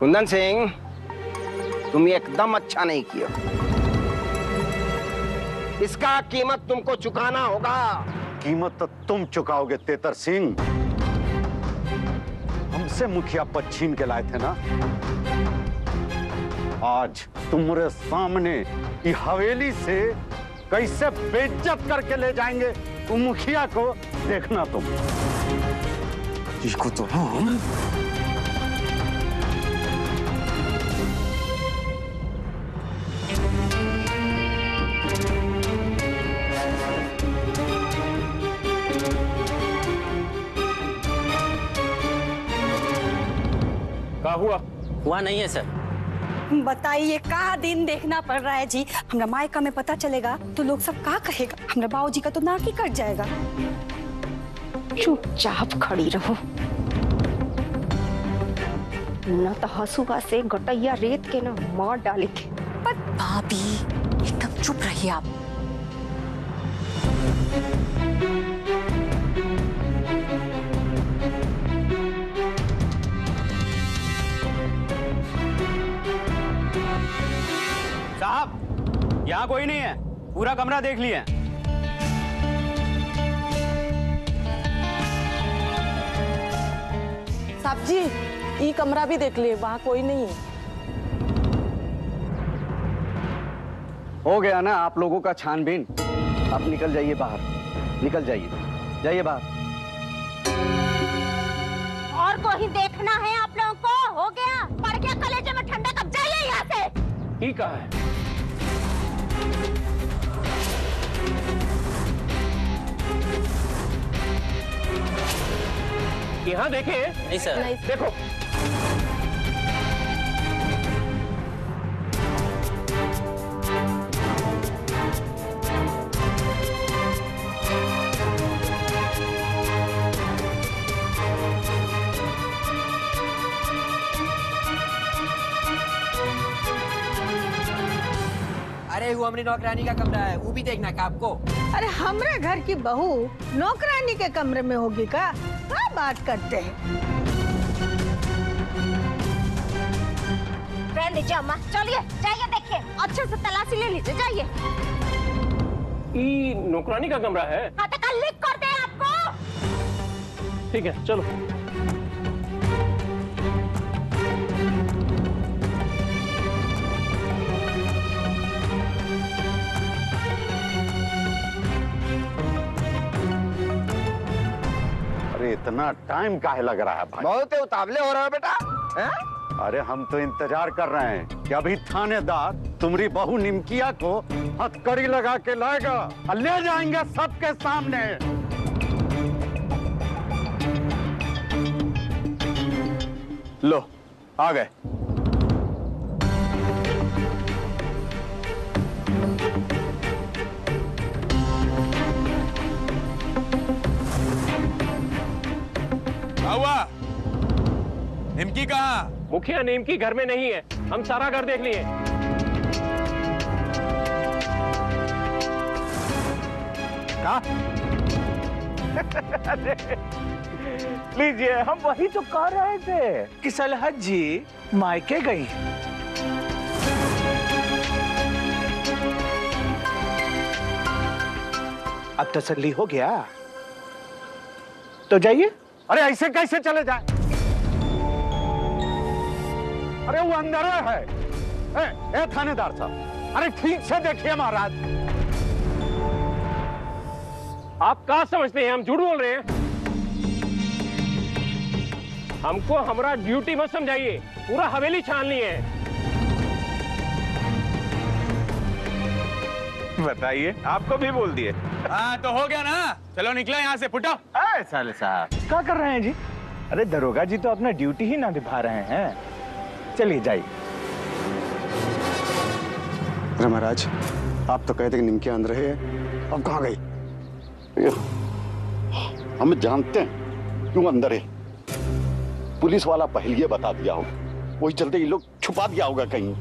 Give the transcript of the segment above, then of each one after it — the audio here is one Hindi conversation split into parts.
कुंदन सिंह, तुम एकदम अच्छा नहीं किया। इसका कीमत तुमको चुकाना होगा। कीमत तो तुम चुकाओगे तेतर सिंह। हमसे मुखिया पद छीन के लाए थे ना, आज तुम्हारे सामने ये हवेली से कैसे बेइज्जत करके ले जाएंगे तुम मुखिया को, देखना तुम। इसको तो हम क्या हुआ नहीं है सर। बताइए का दिन देखना पड़ रहा है जी। हमरा मायका में पता चलेगा तो लोग सब का कहेगा। हमरा बाबूजी का तो नाक ही कट जाएगा। चुपचाप खड़ी रहो, न तो हंसुआ से गटैया रेत के न मार डालेंगे। पर भाभी एकदम चुप रहिए आप। साहब, यहाँ कोई नहीं है, पूरा कमरा देख लिए। साहब जी, ये कमरा भी देख लिए, वहाँ कोई नहीं है। हो गया ना आप लोगों का छानबीन। आप निकल जाइए बाहर, निकल जाइए, जाइए बाहर। और कोई देखना है आप लोगों को? हो गया, पड़ गया कलेजे में ठंडा, कब जाइए यहाँ से। ठीक है। यहाँ देखे? नहीं सर। नहीं। देखो, अरे वो हमारी नौकरानी का कमरा है, वो भी देखना का आपको। अरे हमरे घर की बहू नौकरानी के कमरे में होगी का? क्या बात करते हैं? रहने दीजिए अम्मा, चलिए जाइए, देखिए अच्छे से तलाशी ले लीजिए, जाइए। ये नौकरानी का कमरा है। हाँ तो कल लिख कर दे आपको। ठीक है, चलो। अरे इतना टाइम काहे लग रहा है भाई? बहुत उतावले हो रहे हो बेटा। हैं? अरे हम तो इंतजार कर रहे हैं कि अभी थानेदार तुम्हारी बहू निमकिया को हथकड़ी लगा के लाएगा और ले जाएंगे सबके सामने। लो, आ गए। हुआ? निमकी कहाँ? मुखिया निमकी घर में नहीं है, हम सारा घर देख लिए। लीजिए, हम वही तो कह रहे थे कि सलहत जी मायके गई। अब तसल्ली हो गया तो जाइए। अरे ऐसे कैसे चले जाए? अरे वो अंदर है। ए थानेदार साहब, अरे ठीक से देखिए महाराज। आप क्या समझते हैं हम झूठ बोल रहे हैं? हमको हमारा ड्यूटी मत समझाइए, पूरा हवेली छान ली है। बताइए, आपको भी बोल दिए। हाँ तो हो गया ना, चलो निकलो यहाँ से, फुटो। साले साहब क्या कर रहे हैं जी? अरे दरोगा जी तो अपना ड्यूटी ही ना निभा रहे हैं। चलिए जाइए। अरे महाराज, आप तो कहते कि निमकिया अंदर है, अब कहाँ गई? हम जानते हैं क्यों अंदर है। पुलिस वाला पहले बता दिया हो, वही चलते ये लोग छुपा दिया होगा कहीं।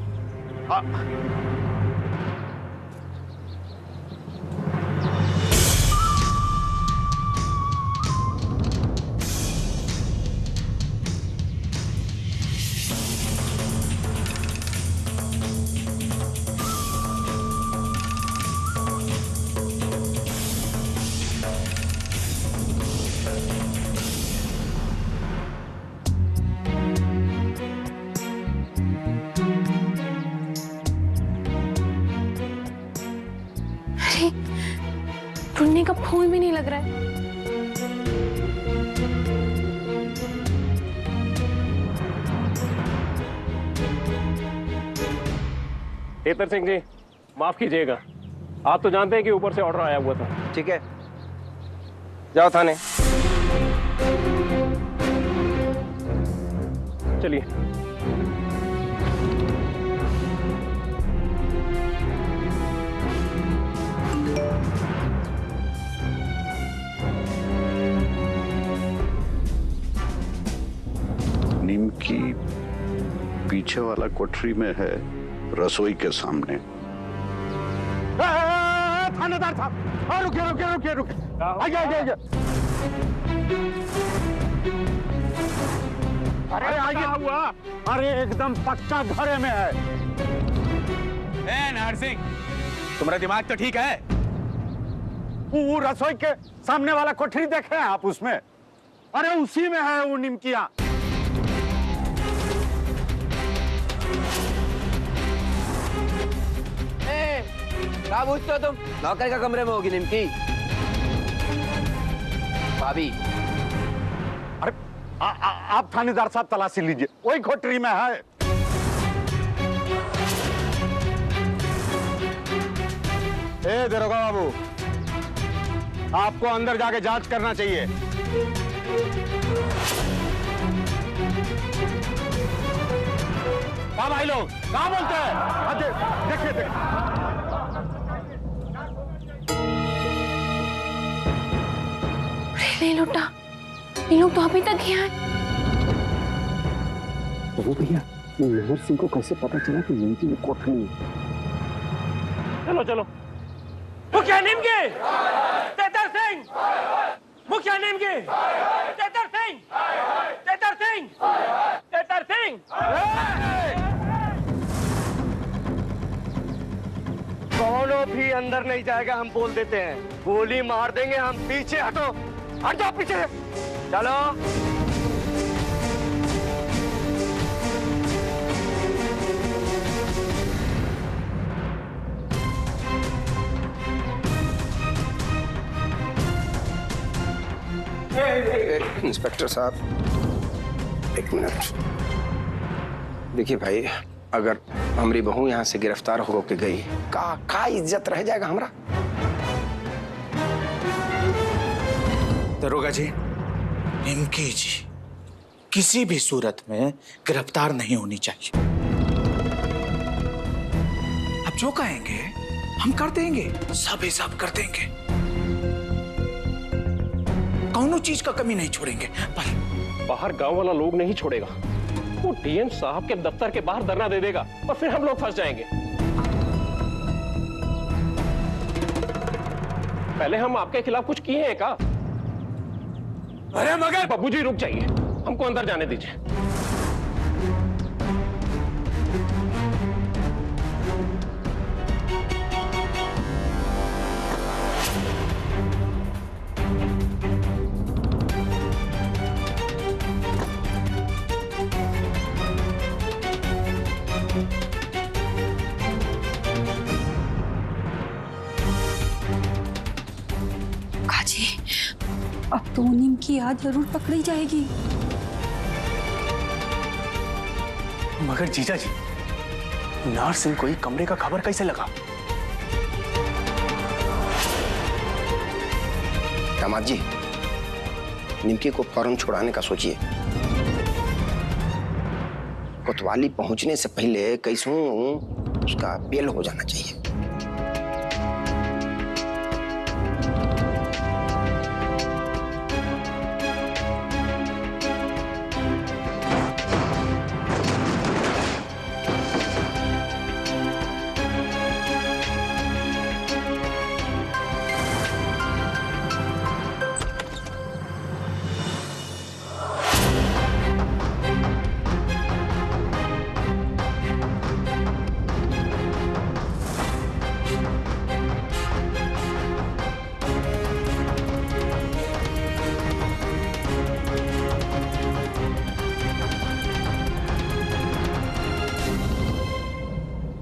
जी, ढूंढने का फोन भी नहीं लग रहा है। हेतर सिंह जी, माफ कीजिएगा, आप तो जानते हैं कि ऊपर से ऑर्डर आया हुआ था। ठीक है, जाओ थाने। चलिए। निमकी पीछे वाला कोठरी में है, रसोई के सामने। थानेदार साहब, रुकिए रुकिए रुकिए रुकिए, आइए आइए आइए। अरे आइए हुआ, अरे एकदम पक्का घरे में है। नाहर सिंह, तुम्हारा दिमाग तो ठीक है? वो रसोई के सामने वाला कोठरी देखे हैं आप उसमें? अरे उसी में है वो निमकिया। क्या पूछते हो तुम? नौकर का कमरे में होगी निमकी। भाभी, अरे आप थानेदार साहब तलाशी लीजिए, वही कोठरी में है। ए दरोगा बाबू, आपको अंदर जाके जांच करना चाहिए। कहाँ भाई लोग, कहाँ बोलते हैं? देखिए देखिए। ले लुटा, ये लोग तो अभी तक यहाँ हैं। वो भैया, नाहर सिंह को कैसे पता चला कि निमकी में कोठरी है? चलो चलो। मुखिया निमकी, तेतर सिंह, मुखिया निमकी, तेतर सिंह, तेतर सिंह, तेतर सिंह। कौनो भी अंदर नहीं जाएगा, हम बोल देते हैं। गोली मार देंगे हम। पीछे हटो, हट जाओ पीछे। चलो। इंस्पेक्टर साहब, एक मिनट। देखिए भाई, अगर हमारी बहू यहाँ से गिरफ्तार हो के गई, का इज्जत रह जाएगा हमारा? दरोगा जी, निमकी जी किसी भी सूरत में गिरफ्तार नहीं होनी चाहिए। आप जो कहेंगे हम कर देंगे, सब हिसाब कर देंगे, कौनो चीज का कमी नहीं छोड़ेंगे। पर बाहर गांव वाला लोग नहीं छोड़ेगा, वो डीएम साहब के दफ्तर के बाहर धरना दे देगा और फिर हम लोग फंस जाएंगे। पहले हम आपके खिलाफ कुछ किए हैं क्या? अरे मगर बाबूजी रुक जाइए, हमको अंदर जाने दीजिए। काजी, अब तो निमकी याद जरूर पकड़ी जाएगी। मगर जीजा जी, नाहर सिंह को ही कमरे का खबर कैसे लगा? दामाद जी, निमकी को फौरन छुड़ाने का सोचिए। कोतवाली पहुंचने से पहले कैसों उसका बेल हो जाना चाहिए।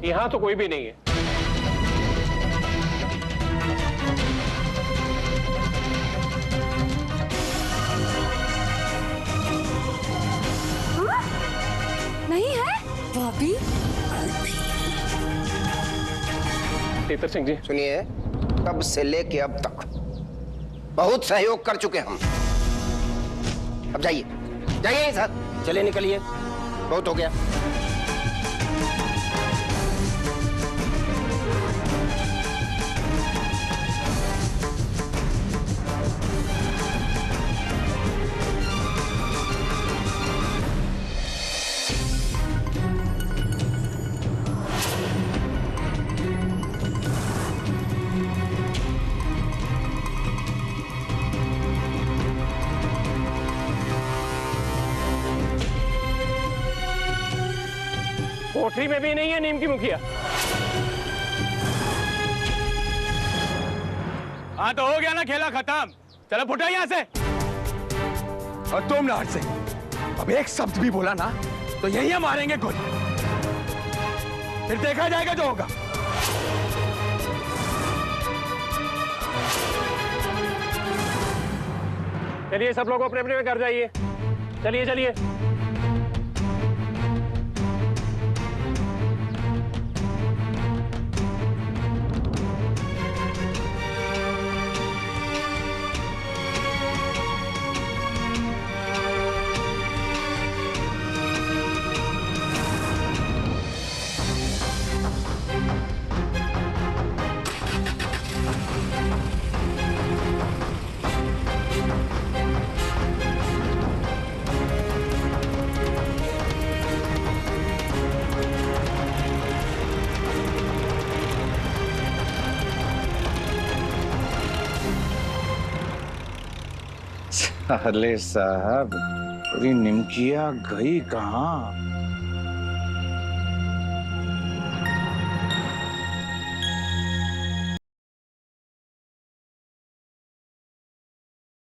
यहाँ तो कोई भी नहीं है। तेतर सिंह जी, सुनिए, तब से लेके अब तक बहुत सहयोग कर चुके हम। अब जाइए, जाइए सर, चले निकलिए, बहुत हो गया। कोठरी में भी नहीं है नीम की मुखिया। हाँ तो हो गया ना, खेला खत्म। चलो फुटो यहाँ से। और तुम लाड से अब एक शब्द भी बोला ना तो यही मारेंगे गोली, फिर देखा जाएगा जो होगा। चलिए सब लोग अपने अपने में घर जाइए। चलिए चलिए। अरे साहब, पूरी निमकिया गई कहाँ?